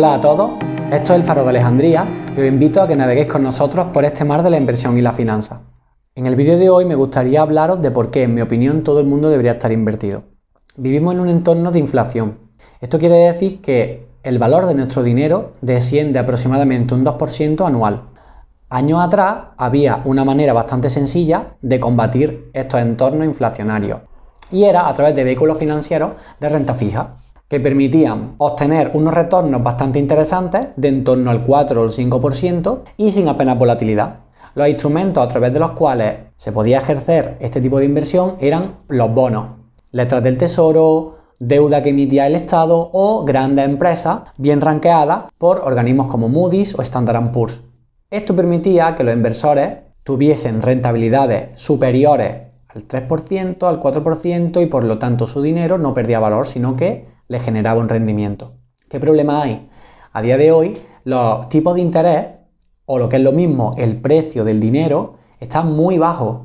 Hola a todos, esto es El Faro de Alejandría y os invito a que naveguéis con nosotros por este mar de la inversión y la finanza. En el vídeo de hoy me gustaría hablaros de por qué, en mi opinión, todo el mundo debería estar invertido. Vivimos en un entorno de inflación. Esto quiere decir que el valor de nuestro dinero desciende aproximadamente un 2% anual. Años atrás había una manera bastante sencilla de combatir estos entornos inflacionarios y era a través de vehículos financieros de renta fija que permitían obtener unos retornos bastante interesantes de en torno al 4 o el 5% y sin apenas volatilidad. Los instrumentos a través de los cuales se podía ejercer este tipo de inversión eran los bonos, letras del tesoro, deuda que emitía el Estado o grandes empresas bien rankeadas por organismos como Moody's o Standard & Poor's. Esto permitía que los inversores tuviesen rentabilidades superiores al 3%, al 4% y por lo tanto su dinero no perdía valor, sino que le generaba un rendimiento. ¿Qué problema hay? A día de hoy los tipos de interés, o lo que es lo mismo, el precio del dinero, están muy bajos,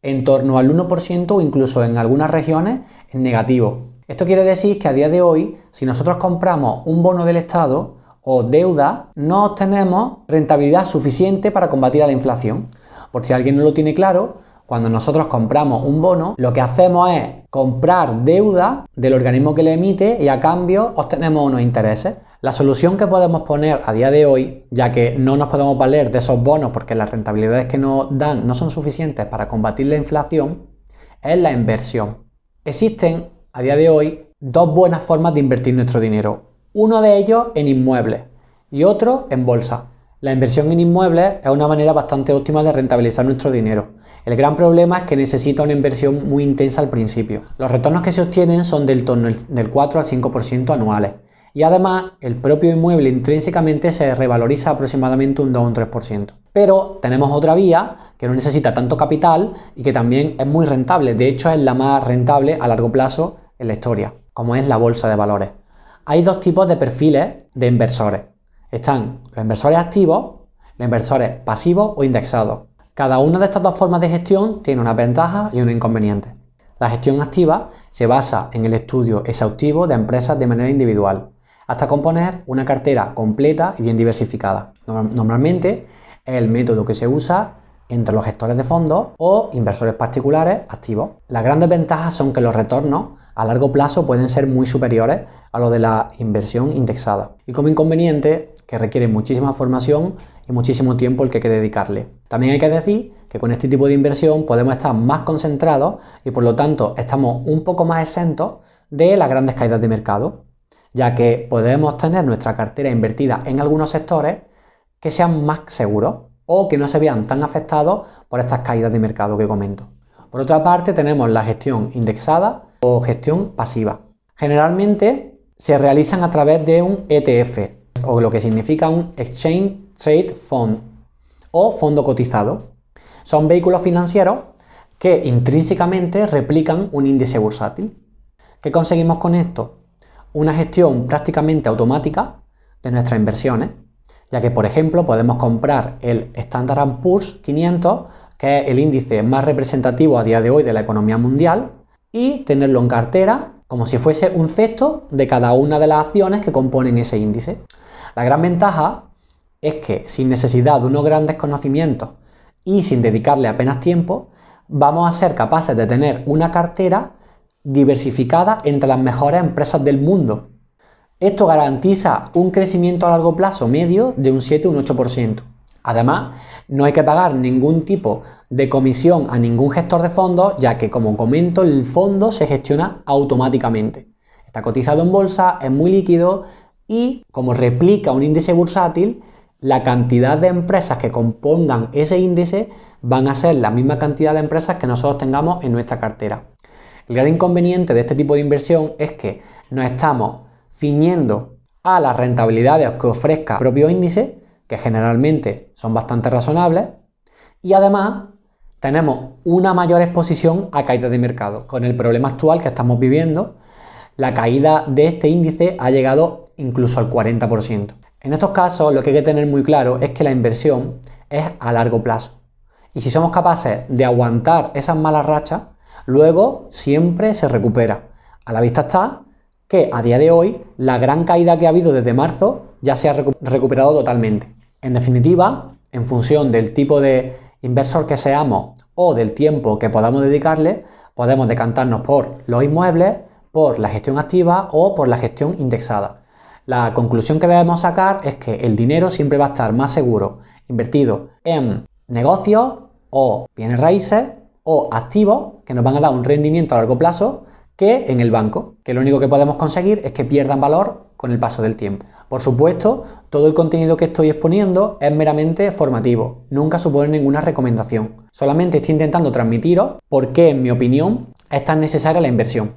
en torno al 1% o incluso en algunas regiones en negativo. Esto quiere decir que a día de hoy, si nosotros compramos un bono del Estado o deuda, no obtenemos rentabilidad suficiente para combatir a la inflación. Por si alguien no lo tiene claro, cuando nosotros compramos un bono, lo que hacemos es comprar deuda del organismo que le emite y a cambio obtenemos unos intereses. La solución que podemos poner a día de hoy, ya que no nos podemos valer de esos bonos porque las rentabilidades que nos dan no son suficientes para combatir la inflación, es la inversión. Existen a día de hoy dos buenas formas de invertir nuestro dinero. Uno de ellos en inmuebles y otro en bolsa. La inversión en inmuebles es una manera bastante óptima de rentabilizar nuestro dinero. El gran problema es que necesita una inversión muy intensa al principio. Los retornos que se obtienen son del torno del 4 al 5% anuales. Y además, el propio inmueble intrínsecamente se revaloriza aproximadamente un 2 o un 3%. Pero tenemos otra vía que no necesita tanto capital y que también es muy rentable. De hecho, es la más rentable a largo plazo en la historia, como es la bolsa de valores. Hay dos tipos de perfiles de inversores. Están los inversores activos, los inversores pasivos o indexados. Cada una de estas dos formas de gestión tiene una ventaja y un inconveniente. La gestión activa se basa en el estudio exhaustivo de empresas de manera individual, hasta componer una cartera completa y bien diversificada. Normalmente es el método que se usa entre los gestores de fondos o inversores particulares activos. Las grandes ventajas son que los retornos a largo plazo pueden ser muy superiores a los de la inversión indexada. Y como inconveniente, que requiere muchísima formación y muchísimo tiempo el que hay que dedicarle. También hay que decir que con este tipo de inversión podemos estar más concentrados y por lo tanto estamos un poco más exentos de las grandes caídas de mercado, ya que podemos tener nuestra cartera invertida en algunos sectores que sean más seguros o que no se vean tan afectados por estas caídas de mercado que comento. Por otra parte, tenemos la gestión indexada o gestión pasiva. Generalmente se realizan a través de un ETF, o lo que significa un Exchange Trade Fund o fondo cotizado. Son vehículos financieros que intrínsecamente replican un índice bursátil. ¿Qué conseguimos con esto? Una gestión prácticamente automática de nuestras inversiones, ya que por ejemplo podemos comprar el Standard & Poor's 500, que es el índice más representativo a día de hoy de la economía mundial, y tenerlo en cartera como si fuese un cesto de cada una de las acciones que componen ese índice. La gran ventaja es que sin necesidad de unos grandes conocimientos y sin dedicarle apenas tiempo, vamos a ser capaces de tener una cartera diversificada entre las mejores empresas del mundo. Esto garantiza un crecimiento a largo plazo medio de un 7 o un 8%. Además, no hay que pagar ningún tipo de comisión a ningún gestor de fondos, ya que, como comento, el fondo se gestiona automáticamente. Está cotizado en bolsa, es muy líquido y, como replica un índice bursátil, la cantidad de empresas que compongan ese índice van a ser la misma cantidad de empresas que nosotros tengamos en nuestra cartera. El gran inconveniente de este tipo de inversión es que nos estamos ciñendo a las rentabilidades que ofrezca el propio índice, que generalmente son bastante razonables, y además tenemos una mayor exposición a caídas de mercado. Con el problema actual que estamos viviendo, la caída de este índice ha llegado incluso al 40%. En estos casos, lo que hay que tener muy claro es que la inversión es a largo plazo. Y si somos capaces de aguantar esas malas rachas, luego siempre se recupera. A la vista está que a día de hoy la gran caída que ha habido desde marzo ya se ha recuperado totalmente. En definitiva, en función del tipo de inversor que seamos o del tiempo que podamos dedicarle, podemos decantarnos por los inmuebles, por la gestión activa o por la gestión indexada. La conclusión que debemos sacar es que el dinero siempre va a estar más seguro invertido en negocios o bienes raíces o activos que nos van a dar un rendimiento a largo plazo que en el banco, que lo único que podemos conseguir es que pierdan valor con el paso del tiempo. Por supuesto, todo el contenido que estoy exponiendo es meramente formativo, nunca supone ninguna recomendación. Solamente estoy intentando transmitiros por qué, en mi opinión, es tan necesaria la inversión.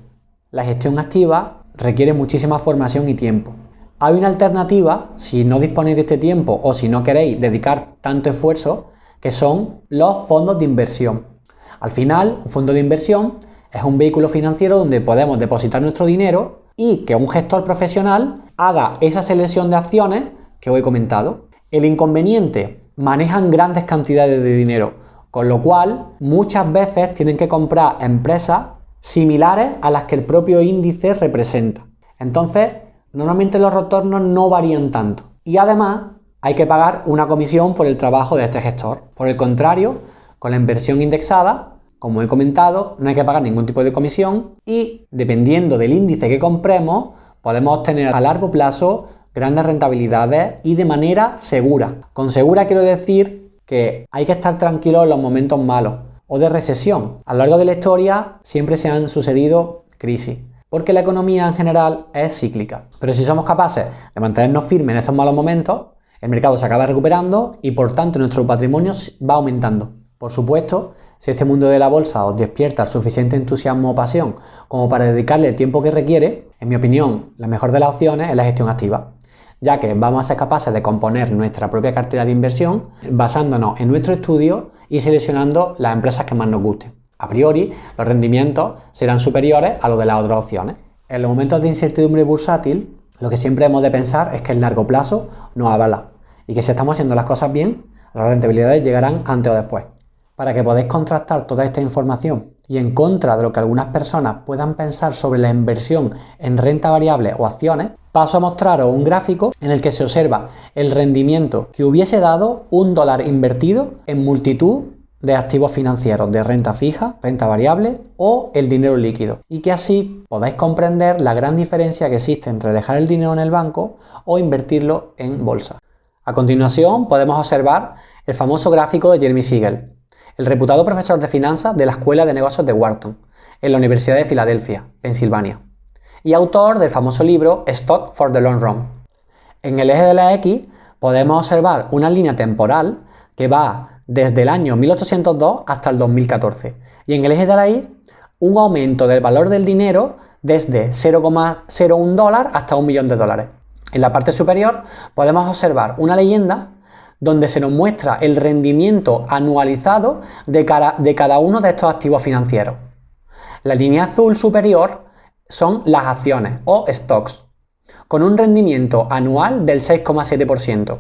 La gestión activa requiere muchísima formación y tiempo. Hay una alternativa, si no disponéis de este tiempo o si no queréis dedicar tanto esfuerzo, que son los fondos de inversión. Al final, un fondo de inversión es un vehículo financiero donde podemos depositar nuestro dinero y que un gestor profesional haga esa selección de acciones que os he comentado. El inconveniente, manejan grandes cantidades de dinero, con lo cual muchas veces tienen que comprar empresas similares a las que el propio índice representa. Entonces, normalmente los retornos no varían tanto. Y además, hay que pagar una comisión por el trabajo de este gestor. Por el contrario, con la inversión indexada, como he comentado, no hay que pagar ningún tipo de comisión y, dependiendo del índice que compremos, podemos obtener a largo plazo grandes rentabilidades y de manera segura. Con segura quiero decir que hay que estar tranquilos en los momentos malos o de recesión. A lo largo de la historia siempre se han sucedido crisis, porque la economía en general es cíclica. Pero si somos capaces de mantenernos firmes en estos malos momentos, el mercado se acaba recuperando y por tanto nuestro patrimonio va aumentando. Por supuesto, si este mundo de la bolsa os despierta el suficiente entusiasmo o pasión como para dedicarle el tiempo que requiere, en mi opinión, la mejor de las opciones es la gestión activa, ya que vamos a ser capaces de componer nuestra propia cartera de inversión basándonos en nuestro estudio y seleccionando las empresas que más nos gusten. A priori, los rendimientos serán superiores a los de las otras opciones. En los momentos de incertidumbre bursátil, lo que siempre hemos de pensar es que el largo plazo nos avala y que si estamos haciendo las cosas bien, las rentabilidades llegarán antes o después. Para que podáis contrastar toda esta información y en contra de lo que algunas personas puedan pensar sobre la inversión en renta variable o acciones, paso a mostraros un gráfico en el que se observa el rendimiento que hubiese dado $1 invertido en multitud de activos financieros de renta fija, renta variable o el dinero líquido, y que así podáis comprender la gran diferencia que existe entre dejar el dinero en el banco o invertirlo en bolsa. A continuación podemos observar el famoso gráfico de Jeremy Siegel, el reputado profesor de finanzas de la Escuela de Negocios de Wharton, en la Universidad de Filadelfia, Pensilvania, y autor del famoso libro Stock for the Long Run. En el eje de la X podemos observar una línea temporal que va desde el año 1802 hasta el 2014, y en el eje de la Y un aumento del valor del dinero desde $0,01 hasta $1 millón. En la parte superior podemos observar una leyenda donde se nos muestra el rendimiento anualizado de cada uno de estos activos financieros. La línea azul superior son las acciones o stocks, con un rendimiento anual del 6,7%.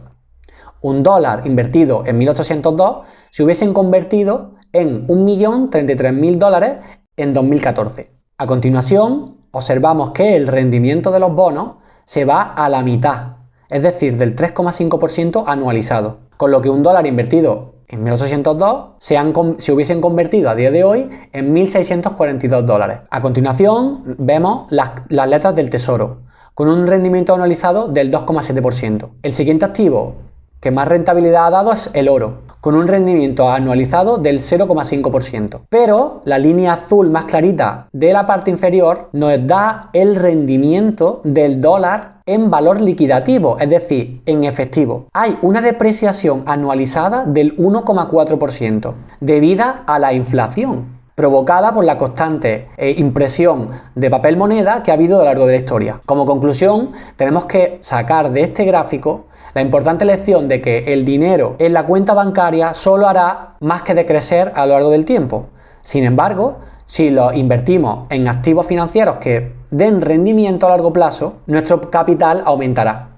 $1 invertido en 1802 se hubiesen convertido en $1.033.000 en 2014. A continuación, observamos que el rendimiento de los bonos se va a la mitad, es decir, del 3,5% anualizado, con lo que $1 invertido en 1802 se hubiesen convertido a día de hoy en $1.642. A continuación vemos las letras del tesoro, con un rendimiento anualizado del 2,7%. El siguiente activo que más rentabilidad ha dado es el oro, con un rendimiento anualizado del 0,5%. Pero la línea azul más clarita de la parte inferior nos da el rendimiento del dólar en valor liquidativo, es decir, en efectivo. Hay una depreciación anualizada del 1,4% debido a la inflación, provocada por la constante impresión de papel moneda que ha habido a lo largo de la historia. Como conclusión, tenemos que sacar de este gráfico la importante lección de que el dinero en la cuenta bancaria solo hará más que decrecer a lo largo del tiempo. Sin embargo, si lo invertimos en activos financieros que den rendimiento a largo plazo, nuestro capital aumentará.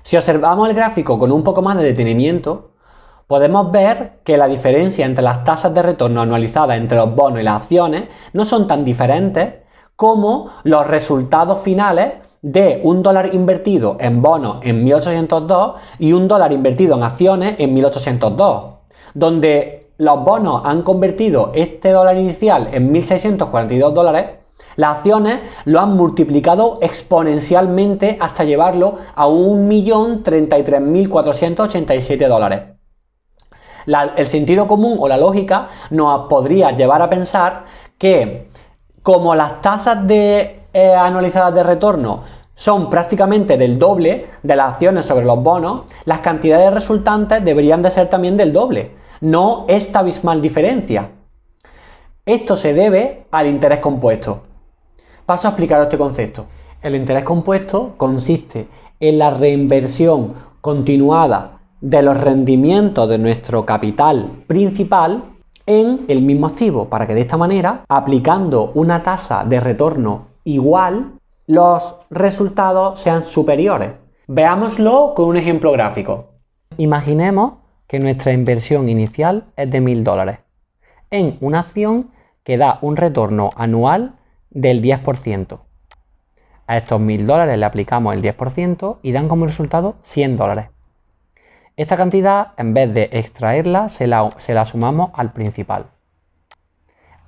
Si observamos el gráfico con un poco más de detenimiento, podemos ver que la diferencia entre las tasas de retorno anualizadas entre los bonos y las acciones no son tan diferentes como los resultados finales de $1 invertido en bonos en 1802 y $1 invertido en acciones en 1802, donde los bonos han convertido este dólar inicial en 1.642 dólares, las acciones lo han multiplicado exponencialmente hasta llevarlo a 1.033.487 dólares. El sentido común o la lógica nos podría llevar a pensar que como las tasas anualizadas de retorno son prácticamente del doble de las acciones sobre los bonos, las cantidades resultantes deberían de ser también del doble, no esta abismal diferencia. Esto se debe al interés compuesto. Paso a explicar este concepto. El interés compuesto consiste en la reinversión continuada de los rendimientos de nuestro capital principal en el mismo activo, para que de esta manera, aplicando una tasa de retorno igual, los resultados sean superiores. Veámoslo con un ejemplo gráfico. Imaginemos que nuestra inversión inicial es de 1.000 dólares en una acción que da un retorno anual del 10%. A estos 1.000 dólares le aplicamos el 10% y dan como resultado 100 dólares. Esta cantidad, en vez de extraerla, se la sumamos al principal.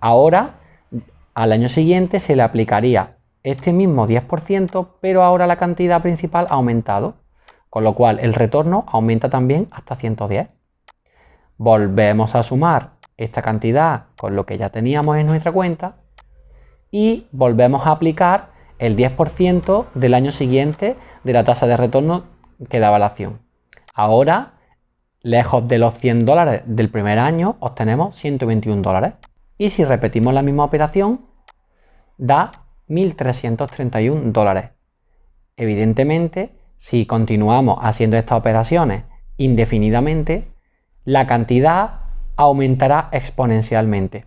Ahora, al año siguiente se le aplicaría este mismo 10%, pero ahora la cantidad principal ha aumentado, con lo cual el retorno aumenta también hasta 110. Volvemos a sumar esta cantidad con lo que ya teníamos en nuestra cuenta y volvemos a aplicar el 10% del año siguiente de la tasa de retorno que daba la acción. Ahora, lejos de los 100 dólares del primer año, obtenemos 121 dólares. Y si repetimos la misma operación, da 1.331 dólares. Evidentemente, si continuamos haciendo estas operaciones indefinidamente, la cantidad aumentará exponencialmente.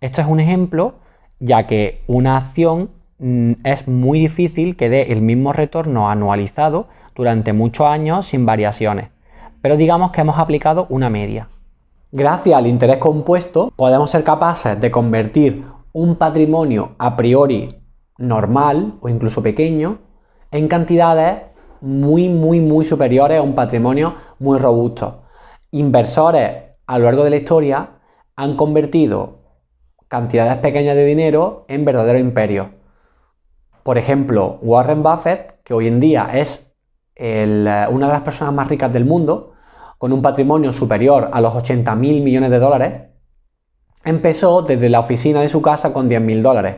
Esto es un ejemplo, ya que una acción es muy difícil que dé el mismo retorno anualizado durante muchos años sin variaciones, pero digamos que hemos aplicado una media. Gracias al interés compuesto podemos ser capaces de convertir un patrimonio a priori normal o incluso pequeño en cantidades muy superiores a un patrimonio muy robusto. Inversores a lo largo de la historia han convertido cantidades pequeñas de dinero en verdaderos imperios. Por ejemplo, Warren Buffett, que hoy en día es una de las personas más ricas del mundo, con un patrimonio superior a los 80.000 millones de dólares, empezó desde la oficina de su casa con 10.000 dólares.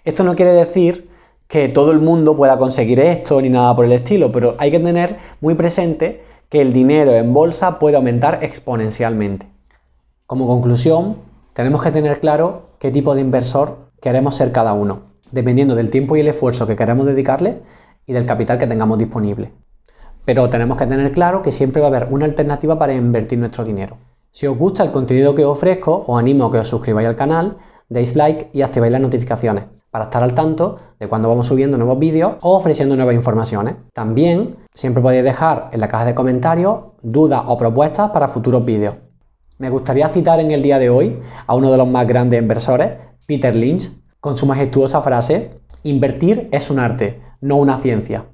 Esto no quiere decir que todo el mundo pueda conseguir esto ni nada por el estilo, pero hay que tener muy presente que el dinero en bolsa puede aumentar exponencialmente. Como conclusión, tenemos que tener claro qué tipo de inversor queremos ser cada uno, dependiendo del tiempo y el esfuerzo que queremos dedicarle y del capital que tengamos disponible. Pero tenemos que tener claro que siempre va a haber una alternativa para invertir nuestro dinero. Si os gusta el contenido que os ofrezco, os animo a que os suscribáis al canal, deis like y activéis las notificaciones para estar al tanto de cuando vamos subiendo nuevos vídeos o ofreciendo nuevas informaciones. También siempre podéis dejar en la caja de comentarios dudas o propuestas para futuros vídeos. Me gustaría citar en el día de hoy a uno de los más grandes inversores, Peter Lynch, con su majestuosa frase: invertir es un arte, no una ciencia.